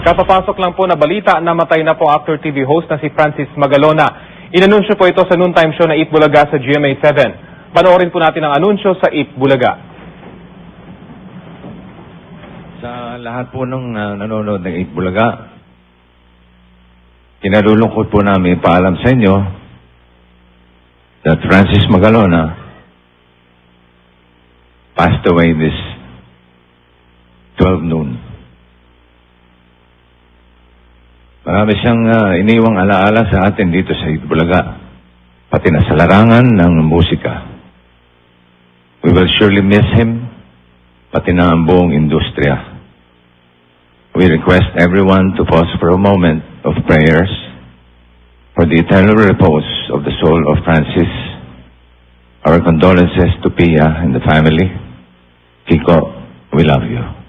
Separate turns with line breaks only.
Kapapasok lang po na balita, namatay na po actor TV host na si Francis Magalona. Inanunsyo po ito sa noontime show na Eat Bulaga sa GMA7. Panoorin po natin ang anunsyo sa Eat Bulaga.
Sa lahat po ng nanonood ng Eat Bulaga, kinalulungkot po namin paalam sa inyo that Francis Magalona passed away this 12 noon. Marami siyang iniwang alaala sa atin dito sa Eat Bulaga, pati na sa larangan ng musika. We will surely miss him, pati na ang buong industriya. We request everyone to pause for a moment of prayers for the eternal repose of the soul of Francis. Our condolences to Pia and the family. Kiko, we love you.